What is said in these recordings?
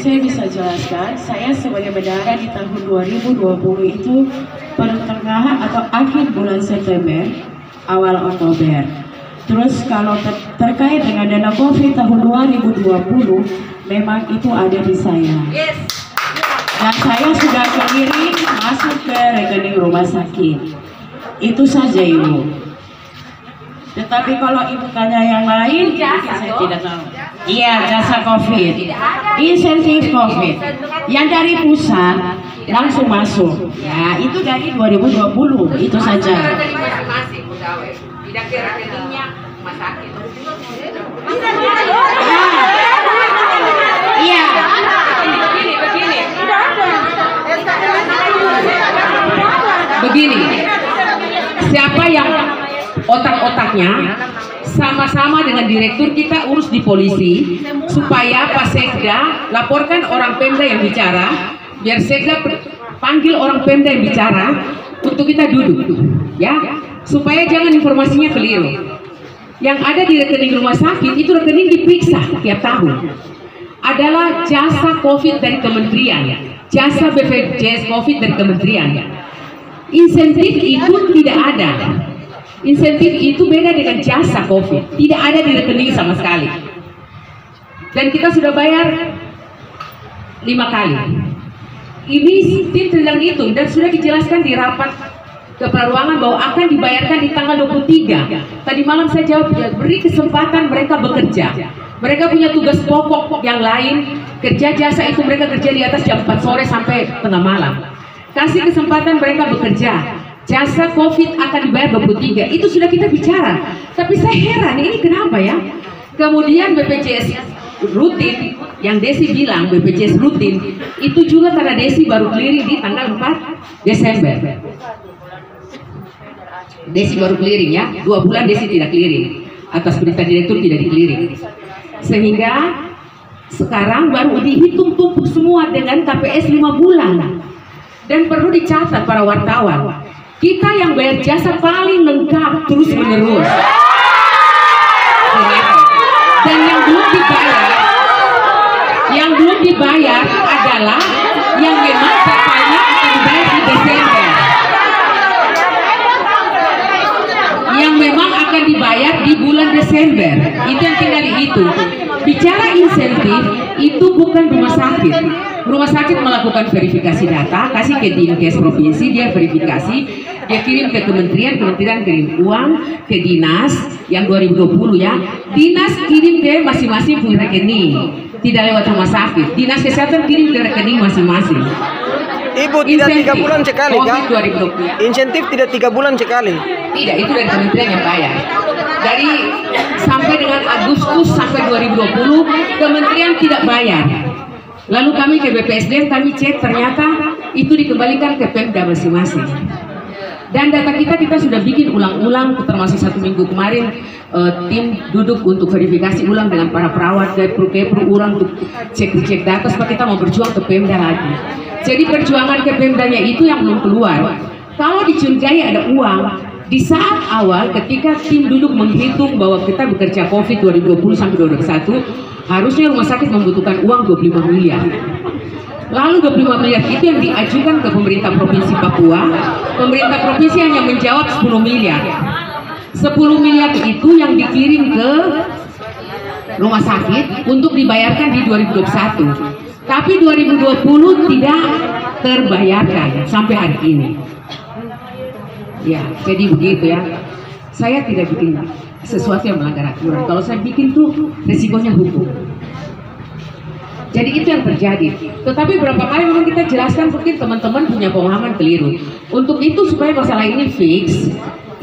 saya bisa jelaskan, saya sebagai bendahara di tahun 2020 itu pertengahan atau akhir bulan September, awal Oktober. Terus kalau terkait dengan dana COVID tahun 2020, memang itu ada di saya. Dan saya sudah mengirim masuk ke rekening rumah sakit. Itu saja Ibu. Tetapi kalau Ibu tanya yang lain, saya tidak tahu. Iya, jasa COVID, insentif COVID, yang dari pusat langsung masuk. Ya, itu dari 2020, itu saja. Tidak ke rekeningnya rumah sakit. Iya. Begini, siapa yang otak-otaknya sama-sama dengan direktur kita urus di polisi supaya Pak Sekda laporkan orang Pemda yang bicara, biar Sekda panggil orang Pemda yang bicara untuk kita duduk, ya, supaya jangan informasinya keliru. Yang ada di rekening rumah sakit itu rekening diperiksa tiap tahun. Adalah jasa COVID dari kementerian, jasa BPJS COVID dari kementerian. Insentif itu tidak ada. Insentif itu beda dengan jasa COVID, tidak ada di rekening sama sekali. Dan kita sudah bayar 5 kali. Ini tim sedang hitung dan sudah dijelaskan di rapat kepala ruangan bahwa akan dibayarkan di tanggal 23. Tadi malam saya jawab, beri kesempatan mereka bekerja. Mereka punya tugas pokok yang lain, kerja jasa itu mereka kerja di atas jam 4 sore sampai tengah malam. Kasih kesempatan mereka bekerja. Jasa COVID akan dibayar 23, itu sudah kita bicara. Tapi saya heran, ini kenapa ya? Kemudian BPJS rutin, yang Desi bilang BPJS rutin, itu juga karena Desi baru clearing di tanggal 4 Desember. Desi baru clearing ya, 2 bulan Desi tidak clearing. Atas perintah direktur tidak di clearing. Sehingga sekarang baru dihitung tumpuk semua dengan KPS 5 bulan. Dan perlu dicatat para wartawan, kita yang bayar jasa paling lengkap terus menerus. Dan yang belum dibayar adalah yang memang katanya akan dibayar di Desember. Yang memang akan dibayar di bulan Desember. Itu yang tinggal dihitung. Bicara insentif itu bukan rumah sakit. Rumah sakit melakukan verifikasi data, kasih ke Dinkes provinsi, dia verifikasi, dia kirim ke kementerian, kementerian kirim uang ke dinas yang 2020 ya. Dinas kirim ke masing-masing punya rekening, tidak lewat rumah sakit. Dinas kesehatan kirim ke rekening masing-masing. Ibu, tidak 3 bulan sekali kan? 2020. Insentif tidak 3 bulan sekali. Tidak, itu dari kementerian yang bayar. Dari sampai dengan Agustus sampai 2020 kementerian tidak bayar. Lalu kami ke BPSDM, kami cek ternyata itu dikembalikan ke Pemda masing-masing. Dan data kita sudah bikin ulang-ulang, termasuk 1 minggu kemarin tim duduk untuk verifikasi ulang dengan para perawat, kepru ulang untuk cek data supaya kita mau berjuang ke Pemda lagi. Jadi perjuangan ke Pemdanya itu yang belum keluar. Kalau dicurigai ada uang, di saat awal ketika tim duduk menghitung bahwa kita bekerja COVID 2020 sampai 2021, harusnya rumah sakit membutuhkan uang 25 miliar. Lalu 25 miliar itu yang diajukan ke pemerintah provinsi Papua. Pemerintah provinsi hanya menjawab 10 miliar. 10 miliar itu yang dikirim ke rumah sakit untuk dibayarkan di 2021. Tapi 2020 tidak terbayarkan sampai hari ini. Ya, jadi begitu ya. Saya tidak bikin sesuatu yang melanggar aturan. Kalau saya bikin tuh resikonya hukum. Jadi itu yang terjadi. Tetapi berapa kali memang kita jelaskan, mungkin teman-teman punya pemahaman keliru. Untuk itu supaya masalah ini fix,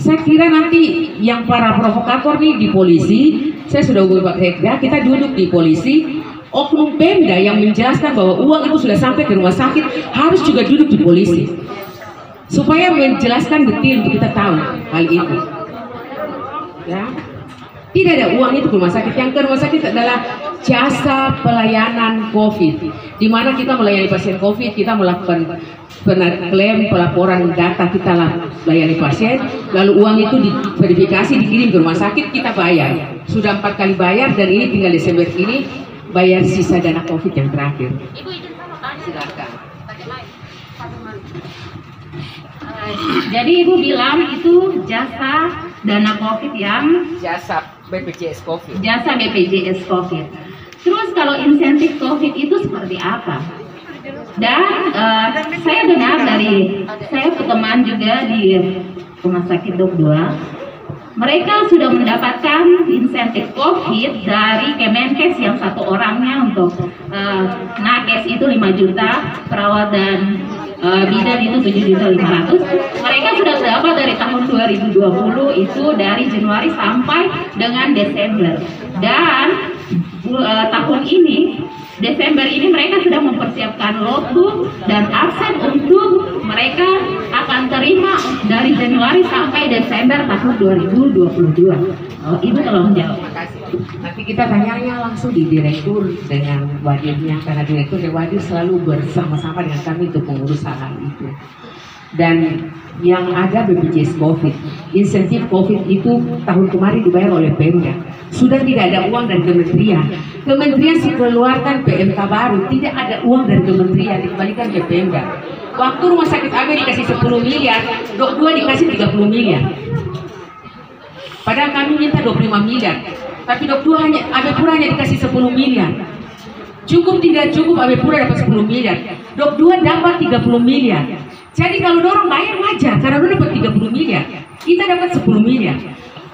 saya kira nanti yang para provokator nih di polisi, saya sudah hubungi Pak Sekda, kita duduk di polisi, oknum Pemda yang menjelaskan bahwa uang itu sudah sampai ke rumah sakit harus juga duduk di polisi. Supaya menjelaskan detail untuk kita tahu hal itu. Ya. Tidak ada uang itu ke rumah sakit. Yang ke rumah sakit adalah jasa pelayanan COVID, di mana kita melayani pasien COVID, kita melakukan klaim, pelaporan data, kita layani pasien, lalu uang itu diverifikasi, dikirim ke rumah sakit, kita bayar. Sudah 4 kali bayar dan ini tinggal Desember ini bayar sisa dana COVID yang terakhir. Silakan. Jadi Ibu bilang itu jasa dana COVID yang Jasa BPJS COVID. jasa BPJS COVID. Terus kalau insentif COVID itu seperti apa? Dan saya dengar dari saya teman juga di Rumah Sakit Dok 2, mereka sudah mendapatkan insentif COVID dari Kemenkes yang satu orangnya untuk nakes itu 5 juta, perawat dan bidan itu 7.500.000. Mereka sudah dapat dari tahun 2020 itu dari Januari sampai dengan Desember. Dan tahun ini Desember ini mereka sudah mempersiapkan logbook dan akses untuk mereka akan terima dari Januari sampai Desember tahun 2022. Ibu tolong jawab. Terima kasih. Nanti kita tanya langsung di direktur dengan wadirnya, karena direktur dan wadir selalu bersama-sama dengan kami untuk mengurus hal itu. Dan yang ada BPJS COVID, insentif COVID itu tahun kemarin dibayar oleh Pemda. Sudah tidak ada uang dari kementerian. Kementerian keluarkan PMK baru, tidak ada uang dari kementerian, dikembalikan ke Pemda. Waktu rumah sakit AB dikasih 10 miliar, Dok 2 dikasih 30 miliar. Padahal kami minta 25 miliar, tapi Dok 2 hanya, AB Pura hanya dikasih 10 miliar. Cukup tidak cukup, AB Pura dapat 10 miliar, Dok 2 dapat 30 miliar. Jadi kalau dorong bayar wajar, karena lu dapat 30 miliar, kita dapat 10 miliar.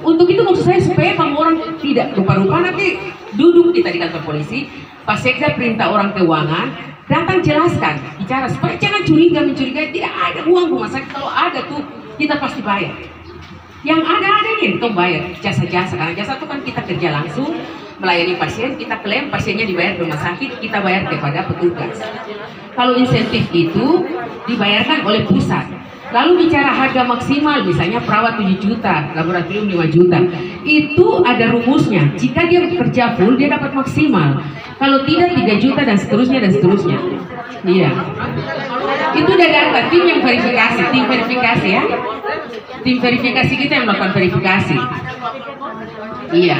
Untuk itu maksud saya supaya kamu orang tidak rupa-rupa nanti duduk kita di kantor polisi, Pak Sekda perintah orang keuangan, datang jelaskan, bicara supaya jangan curiga mencurigai, tidak ada uang rumah sakit, kalau ada tuh kita pasti bayar. Yang ada yang kita bayar jasa-jasa, karena jasa itu kan kita kerja langsung melayani pasien, kita klaim pasiennya dibayar rumah sakit, kita bayar kepada petugas. Kalau insentif itu dibayarkan oleh pusat. Lalu bicara harga maksimal, misalnya perawat 7 juta, laboratorium 5 juta, itu ada rumusnya. Jika dia bekerja full, dia dapat maksimal. Kalau tidak 3 juta dan seterusnya dan seterusnya. Iya. Itu udah data tim yang verifikasi, tim verifikasi ya. Tim verifikasi kita yang melakukan verifikasi. Iya.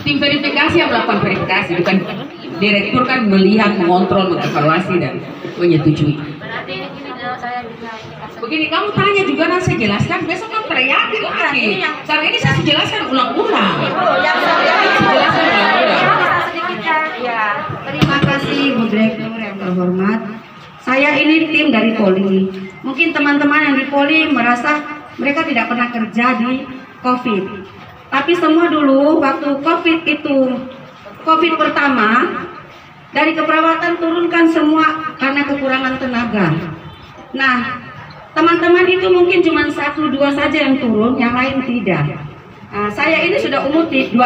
Tim verifikasi yang melakukan verifikasi, bukan direktur kan melihat, mengontrol, mengevaluasi dan menyetujui. Begini, kamu tanya juga nanti saya jelaskan, besok kan teriakin lagi. Karena ini saya jelaskan ulang-ulang. Jelaskan ulang-ulang. Ya, terima kasih Bu Direktur yang terhormat. Saya ini tim dari Poli. Mungkin teman-teman yang di Poli merasa mereka tidak pernah kerja di COVID. Tapi semua dulu waktu COVID pertama, dari keperawatan turunkan semua karena kekurangan tenaga. Nah, teman-teman itu mungkin cuma 1-2 saja yang turun, yang lain tidak. Nah, saya ini sudah umur 51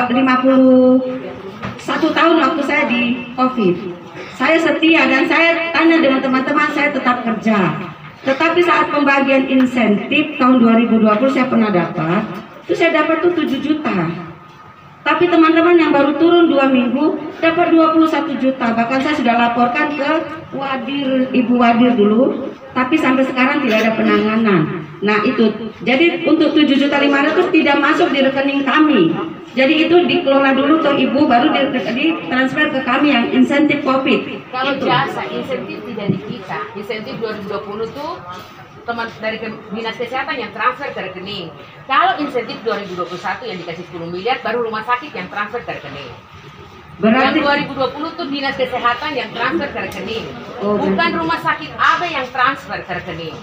tahun waktu saya di COVID. Saya setia dan saya tanya dengan teman-teman, saya tetap kerja. Tetapi saat pembagian insentif tahun 2020 saya pernah dapat, itu saya dapat tuh 7 juta. Tapi teman-teman yang baru turun 2 minggu dapat 21 juta. Bahkan saya sudah laporkan ke Wadir, Ibu Wadir dulu, tapi sampai sekarang tidak ada penanganan. Nah itu, jadi untuk 7.500.000 tidak masuk di rekening kami. Jadi itu dikelola dulu ke Ibu, baru ditransfer ke kami yang insentif COVID. Kalau itu. jasa insentif tidak di kita, insentif 2020 tuh teman dari Dinas Kesehatan yang transfer ke rekening. Kalau insentif 2021 yang dikasih 10 miliar baru rumah sakit yang transfer ke rekening. Berarti yang 2020 tuh Dinas Kesehatan yang transfer ke rekening. Oh, Bukan rumah sakit AB yang transfer ke rekening.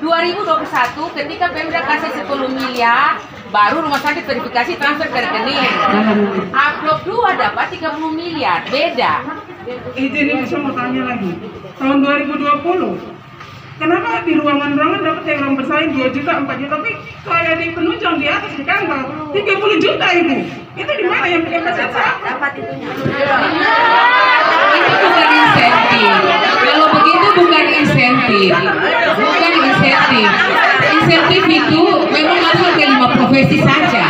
2021 ketika Pemda kasih 10 miliar baru rumah sakit verifikasi transfer ke rekening. Upload 2 dapat 30 miliar, beda. Izin saya mau tanya lagi. Tahun 2020 kenapa di ruangan-ruangan dapat yang orang bersaing 2 juta, 4 juta, tapi kayak di penunjang di atas di kantor 30 juta Ibu. Itu di mana yang punya kesehatan? dapat itunya. Itu bukan insentif. Kalau begitu bukan insentif. Bukan insentif. Insentif itu memang masuk ke 5 profesi saja.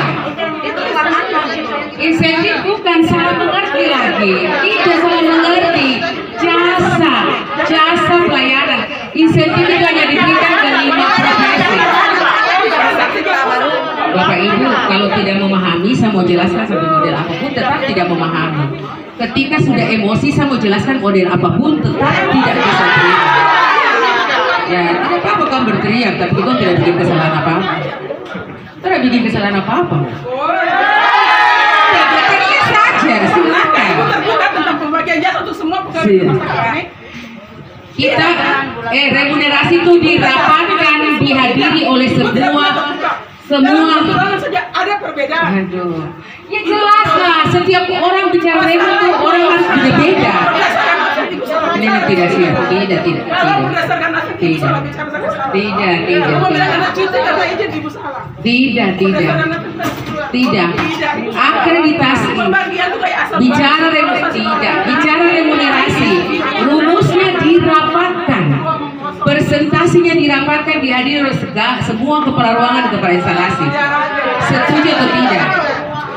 Insentif bukan, salah mengerti lagi. Tidak salah mengerti. Jasa pelayanan. Insentif itu hanya diberikan ke 5 profesi. Bapak Ibu kalau tidak memahami saya mau jelaskan sampai model apapun tetap tidak memahami. Ketika sudah emosi saya mau jelaskan model apapun tetap tidak bisa terima. Ya tidak apa-apa kamu berteriak, tapi kamu tidak bikin kesalahan apa-apa. Tidak bikin kesalahan apa-apa. Ya berteriak saja, silakan. Terbuka tentang pembagian jasa untuk semua pegawai rumah sakit ini. Kita remunerasi itu dirapatkan, dihadiri oleh semua. Aturan saja ada perbedaan. Aduh, ya jelas lah. Setiap orang bicara remu itu orang harus beda-beda. Ini tidak siap, tidak. Kalau berdasarkan nasib ibu salah bicara saya salah. Tidak. Kamu bilang anak cuti karena izin ibu salah. Tidak. Berdasarkan nasib keseluruhan. Tidak. Ibu salah. Akreditasi. Pembagian itu kayak asal Bicara remunerasi. Rumusnya dirapatkan. Presentasinya dirapatkan, dihadiri oleh semua kepala ruangan dan kepala instalasi. Setuju atau tidak?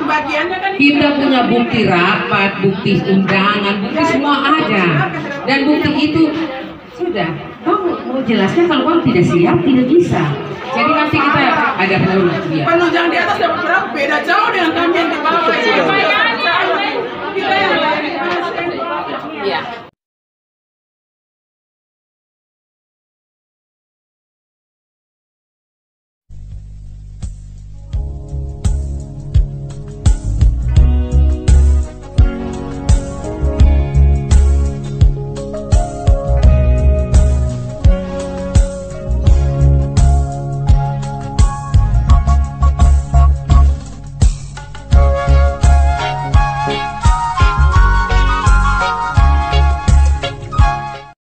Pembagiannya kan Kita punya bukti rapat, bukti undangan, bukti semua ada. Dan bukti itu sudah. Kamu mau jelaskan kalau kamu tidak siap, tidak bisa. Jadi nanti kita ada penurut dia. penunjang di atas dapat berapa? Beda jauh dengan kami yang di bawah.